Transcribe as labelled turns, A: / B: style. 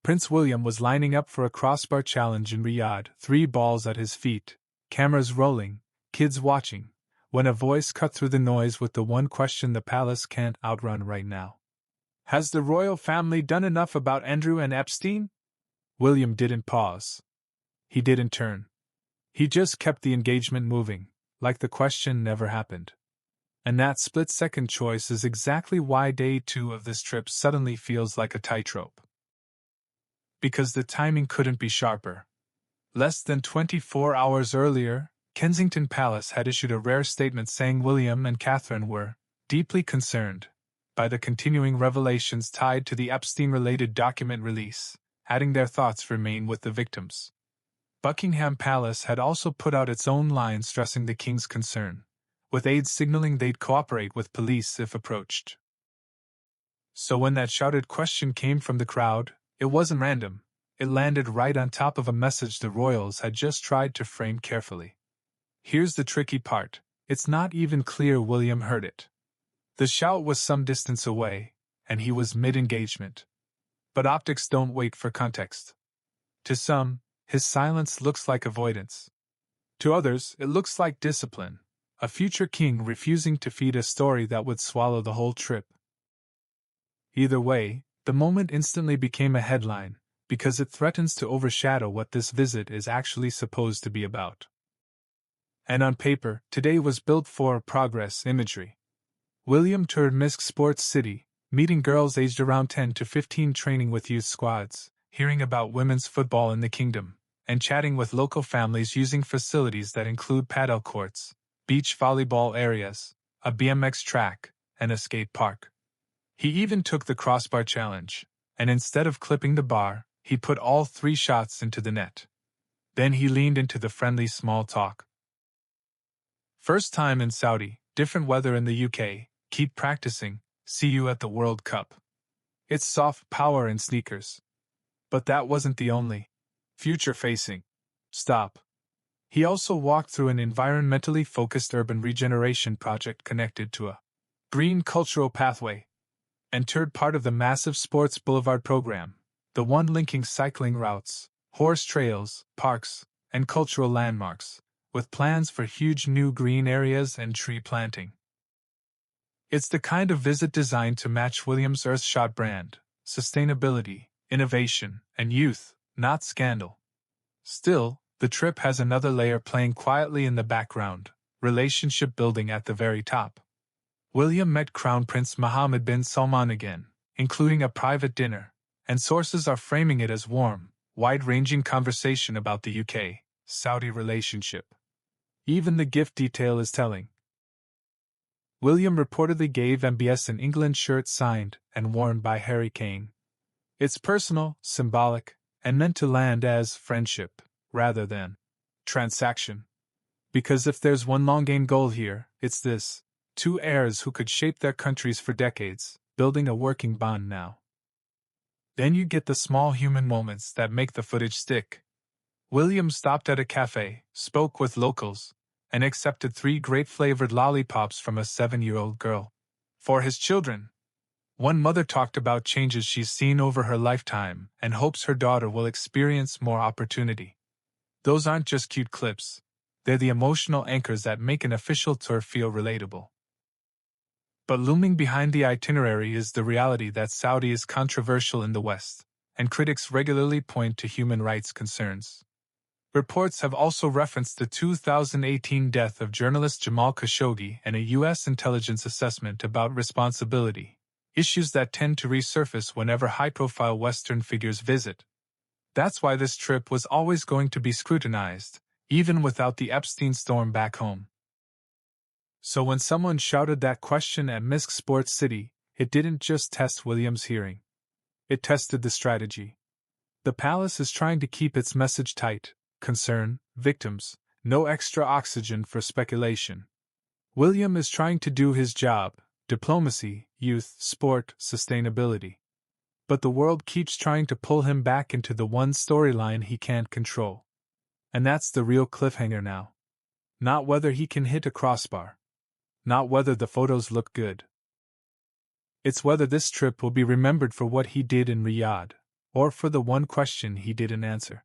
A: Prince William was lining up for a crossbar challenge in Riyadh, 3 balls at his feet, cameras rolling, kids watching, when a voice cut through the noise with the one question the palace can't outrun right now. Has the royal family done enough about Andrew and Epstein? William didn't pause. He didn't turn. He just kept the engagement moving, like the question never happened. And that split-second choice is exactly why day 2 of this trip suddenly feels like a tightrope. Because the timing couldn't be sharper. Less than 24 hours earlier, Kensington Palace had issued a rare statement saying William and Catherine were deeply concerned by the continuing revelations tied to the Epstein-related document release, adding their thoughts remain with the victims. Buckingham Palace had also put out its own line stressing the king's concern, with aides signaling they'd cooperate with police if approached. So when that shouted question came from the crowd, it wasn't random. It landed right on top of a message the royals had just tried to frame carefully. Here's the tricky part. It's not even clear William heard it. The shout was some distance away, and he was mid-engagement. But optics don't wait for context. To some, his silence looks like avoidance. To others, it looks like discipline, a future king refusing to feed a story that would swallow the whole trip. Either way, the moment instantly became a headline, because it threatens to overshadow what this visit is actually supposed to be about. And on paper, today was built for progress imagery. William toured Minsk Sports City, meeting girls aged around 10 to 15 training with youth squads, hearing about women's football in the kingdom, and chatting with local families using facilities that include paddle courts, beach volleyball areas, a BMX track, and a skate park. He even took the crossbar challenge, and instead of clipping the bar, he put all 3 shots into the net. Then he leaned into the friendly small talk. First time in Saudi, different weather in the UK, keep practicing, see you at the World Cup. It's soft power in sneakers. But that wasn't the only future-facing stop. He also walked through an environmentally focused urban regeneration project connected to a green cultural pathway, and toured part of the massive Sports Boulevard program, the one linking cycling routes, horse trails, parks, and cultural landmarks, with plans for huge new green areas and tree planting. It's the kind of visit designed to match William's Earthshot brand: sustainability, innovation, and youth, not scandal. Still, the trip has another layer playing quietly in the background: relationship building at the very top. William met Crown Prince Mohammed bin Salman again, including a private dinner, and sources are framing it as warm, wide-ranging conversation about the UK-Saudi relationship. Even the gift detail is telling. William reportedly gave MBS an England shirt signed and worn by Harry Kane. It's personal, symbolic, and meant to land as friendship, rather than transaction. Because if there's one long-game goal here, it's this: 2 heirs who could shape their countries for decades, building a working bond now. Then you get the small human moments that make the footage stick. William stopped at a cafe, spoke with locals, and accepted 3 grape-flavored lollipops from a 7-year-old girl. For his children. One mother talked about changes she's seen over her lifetime and hopes her daughter will experience more opportunity. Those aren't just cute clips. They're the emotional anchors that make an official tour feel relatable. But looming behind the itinerary is the reality that Saudi is controversial in the West, and critics regularly point to human rights concerns. Reports have also referenced the 2018 death of journalist Jamal Khashoggi and a U.S. intelligence assessment about responsibility, issues that tend to resurface whenever high-profile Western figures visit. That's why this trip was always going to be scrutinized, even without the Epstein storm back home. So when someone shouted that question at Minsk Sports City, it didn't just test William's hearing. It tested the strategy. The palace is trying to keep its message tight: concern, victims, no extra oxygen for speculation. William is trying to do his job: diplomacy, youth, sport, sustainability. But the world keeps trying to pull him back into the one storyline he can't control. And that's the real cliffhanger now. Not whether he can hit a crossbar. Not whether the photos look good. It's whether this trip will be remembered for what he did in Riyadh, or for the one question he didn't answer.